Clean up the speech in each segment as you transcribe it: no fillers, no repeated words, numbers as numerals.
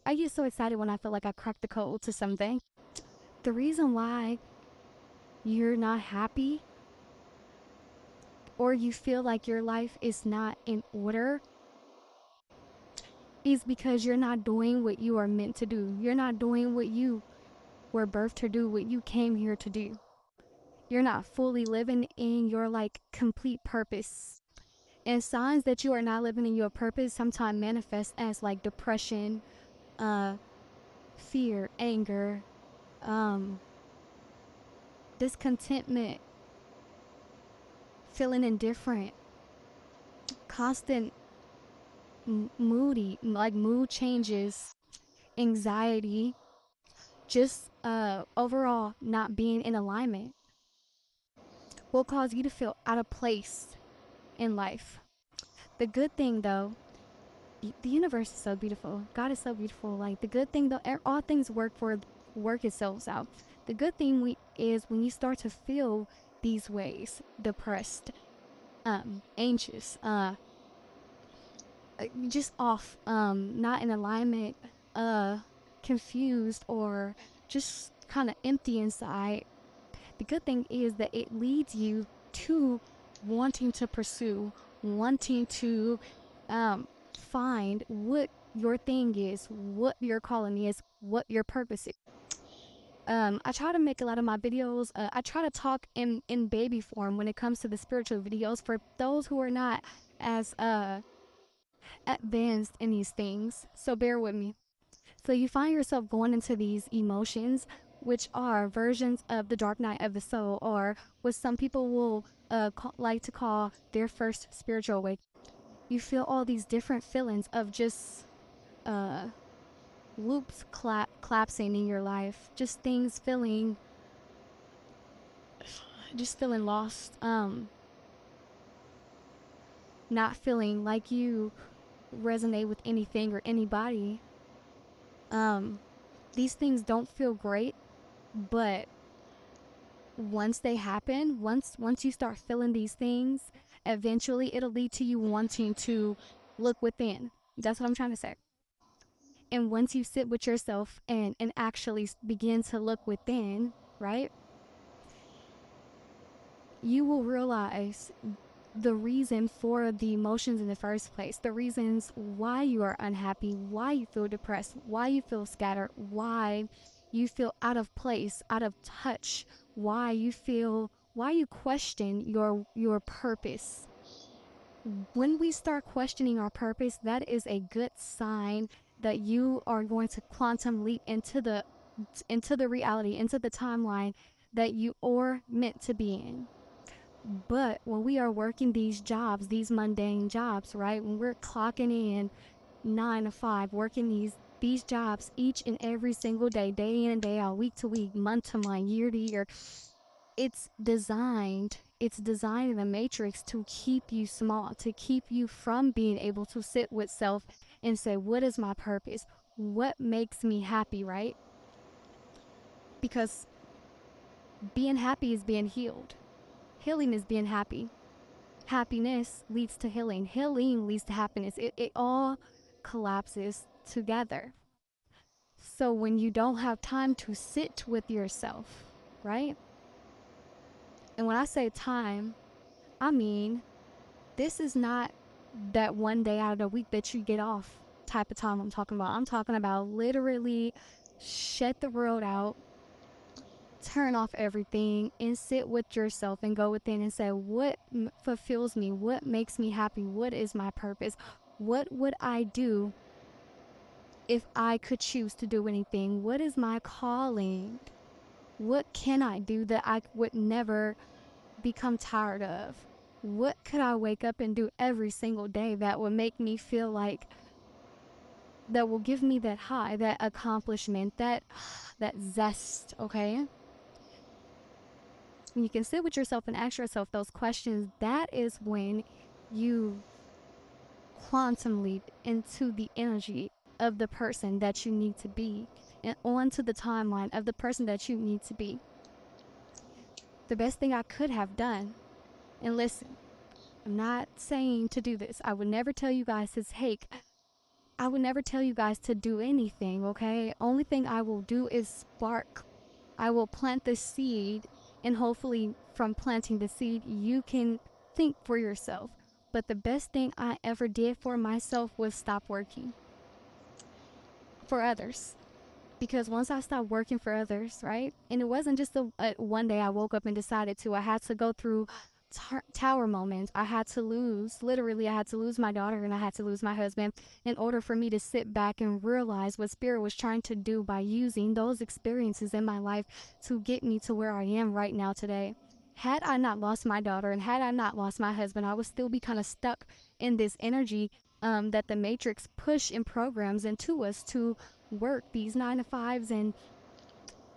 I get so excited when I feel like I cracked the code to something. The reason why you're not happy or you feel like your life is not in order is because you're not doing what you are meant to do. You're not doing what you were birthed to do, what you came here to do. You're not fully living in your like complete purpose. And signs that you are not living in your purpose sometimes manifest as like depression, uh, fear, anger, um, discontentment, feeling indifferent, constant moody, like mood changes, anxiety, just overall not being in alignment will cause you to feel out of place in life. The good thing though, the universe is so beautiful. God is so beautiful. Like the good thing though, all things work itself out. The good thing is when you start to feel these ways, depressed, anxious, just off, not in alignment, confused, or just kind of empty inside. The good thing is that it leads you to wanting to pursue, wanting to find what your thing is, what your calling is, what your purpose is. I try to make a lot of my videos. I try to talk in baby form when it comes to the spiritual videos for those who are not as advanced in these things. So bear with me. So you find yourself going into these emotions, which are versions of the dark night of the soul, or what some people will like to call their first spiritual awakening. You feel all these different feelings of just uh, loops collapsing in your life, just feeling lost, not feeling like you resonate with anything or anybody. Um, these things don't feel great, but once they happen, once you start feeling these things, eventually it'll lead to you wanting to look within. That's what I'm trying to say. And once you sit with yourself and actually begin to look within, right, you will realize the reason for the emotions in the first place, the reasons why you are unhappy, why you feel depressed, why you feel scattered, why you feel out of place, out of touch, why you question your purpose. When we start questioning our purpose, that is a good sign that you are going to quantum leap into the reality, into the timeline that you are meant to be in. But when we are working these jobs, these mundane jobs, right? When we're clocking in 9 to 5, working these jobs each and every single day in and day out, week to week, month to month, year to year, it's designed in the matrix to keep you small, to keep you from being able to sit with self and say, what is my purpose? What makes me happy, right? Because being happy is being healed. Healing is being happy. Happiness leads to healing. Healing leads to happiness. It all collapses together. So when you don't have time to sit with yourself, right? And when I say time, I mean this is not that one day out of the week that you get off type of time I'm talking about. I'm talking about literally shut the world out, turn off everything, and sit with yourself and go within and say, what fulfills me? What makes me happy? What is my purpose? What would I do if I could choose to do anything? What is my calling? What can I do that I would never become tired of? What could I wake up and do every single day that would make me feel like, that will give me that high, that accomplishment, that zest, okay? When you can sit with yourself and ask yourself those questions, that is when you quantum leap into the energy of the person that you need to be and onto the timeline of the person that you need to be. The best thing I could have done, and listen, I'm not saying to do this. I would never tell you guys to take I would never tell you guys to do anything, okay? Only thing I will do is spark. I will plant the seed, and hopefully from planting the seed, you can think for yourself. But the best thing I ever did for myself was stop working for others. Because once I stopped working for others, right? And it wasn't just one day I woke up and decided to. I had to go through tower moments. I had to literally, I had to lose my daughter and I had to lose my husband in order for me to sit back and realize what Spirit was trying to do by using those experiences in my life to get me to where I am right now today. Had I not lost my daughter and had I not lost my husband, I would still be kind of stuck in this energy that the Matrix push and programs into us to work these 9 to 5s. And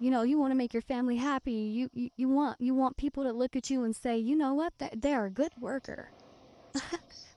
you want to make your family happy. You want people to look at you and say, you know what, they're a good worker.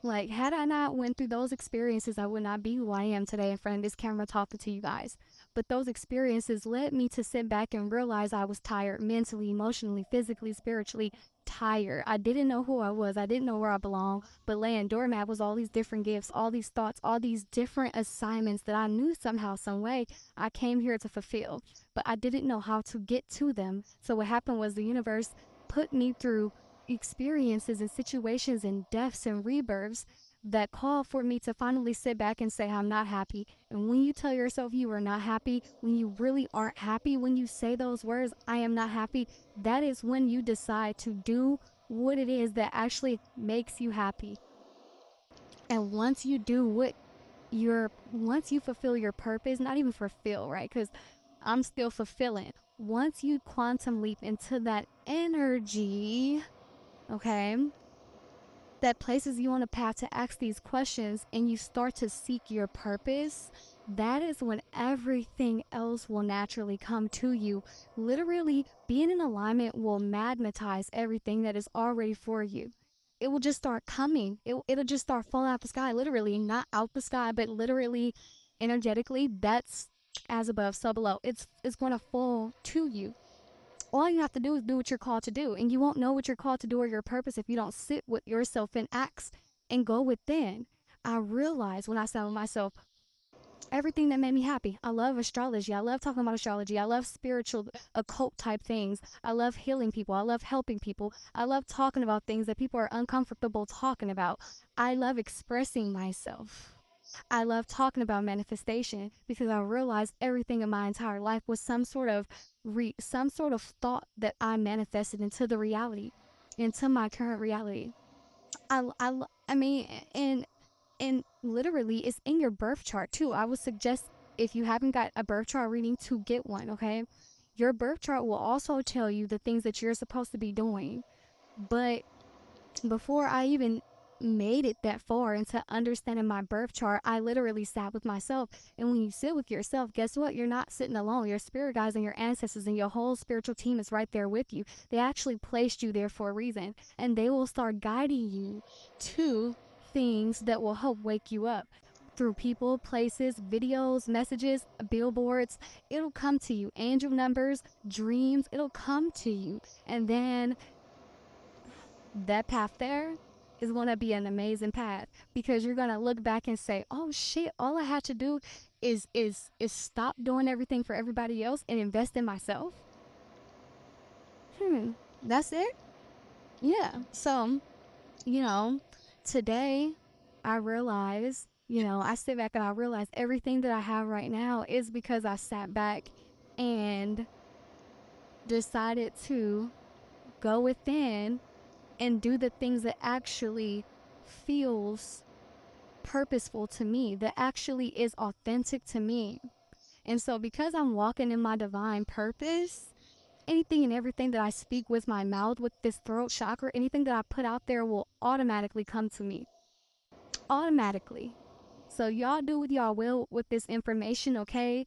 Like, had I not went through those experiences, I would not be who I am today in front of this camera talking to you guys. But those experiences led me to sit back and realize I was tired mentally, emotionally, physically, spiritually tired. I didn't know who I was. I didn't know where I belonged. But laying doormat was all these different gifts, all these thoughts, all these different assignments that I knew somehow, some way I came here to fulfill. But I didn't know how to get to them. So what happened was the universe put me through experiences and situations and deaths and rebirths that call for me to finally sit back and say, I'm not happy. And when you tell yourself you are not happy, when you really aren't happy, when you say those words, I am not happy, that is when you decide to do what it is that actually makes you happy. And once you do once you fulfill your purpose, not even fulfill, right? Because I'm still fulfilling. Once you quantum leap into that energy, okay, that places you on a path to ask these questions and you start to seek your purpose, that is when everything else will naturally come to you. Literally, being in alignment will magnetize everything that is already for you. It will just start coming. It'll just start falling out the sky, literally, not out the sky, but literally, energetically. That's as above, so below. It's going to fall to you. All you have to do is do what you're called to do, and you won't know what you're called to do or your purpose if you don't sit with yourself and ask and go within. I realized when I said to myself, everything that made me happy. I love astrology. I love talking about astrology. I love spiritual, occult type things. I love healing people. I love helping people. I love talking about things that people are uncomfortable talking about. I love expressing myself. I love talking about manifestation because I realized everything in my entire life was some sort of thought that I manifested into the reality, into my current reality. I mean, and literally, it's in your birth chart too. I would suggest, if you haven't got a birth chart reading, to get one. Okay, your birth chart will also tell you the things that you're supposed to be doing. But before I even made it that far into understanding my birth chart, I literally sat with myself. And when you sit with yourself, guess what? You're not sitting alone. Your spirit guides and your ancestors and your whole spiritual team is right there with you. They actually placed you there for a reason, and they will start guiding you to things that will help wake you up through people, places, videos, messages, billboards. It'll come to you. Angel numbers, dreams, it'll come to you. And then that path there is going to be an amazing path, because you're going to look back and say, oh shit, all I had to do is stop doing everything for everybody else and invest in myself. That's it. Yeah. So, today I realize, I sit back and I realize everything that I have right now is because I sat back and decided to go within and do the things that actually feels purposeful to me, that actually is authentic to me. And so because I'm walking in my divine purpose, anything and everything that I speak with my mouth, with this throat chakra, anything that I put out there will automatically come to me. Automatically. So y'all do what y'all will with this information, okay?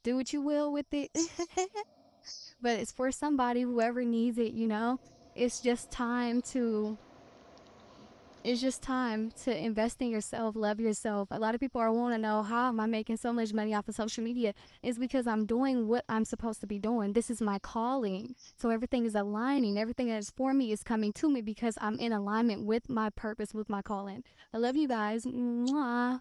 Do what you will with it. But it's for somebody, whoever needs it, It's just time to invest in yourself, love yourself. A lot of people are wanting to know, how am I making so much money off of social media? It's because I'm doing what I'm supposed to be doing. This is my calling. So everything is aligning. Everything that is for me is coming to me because I'm in alignment with my purpose, with my calling. I love you guys. Mwah.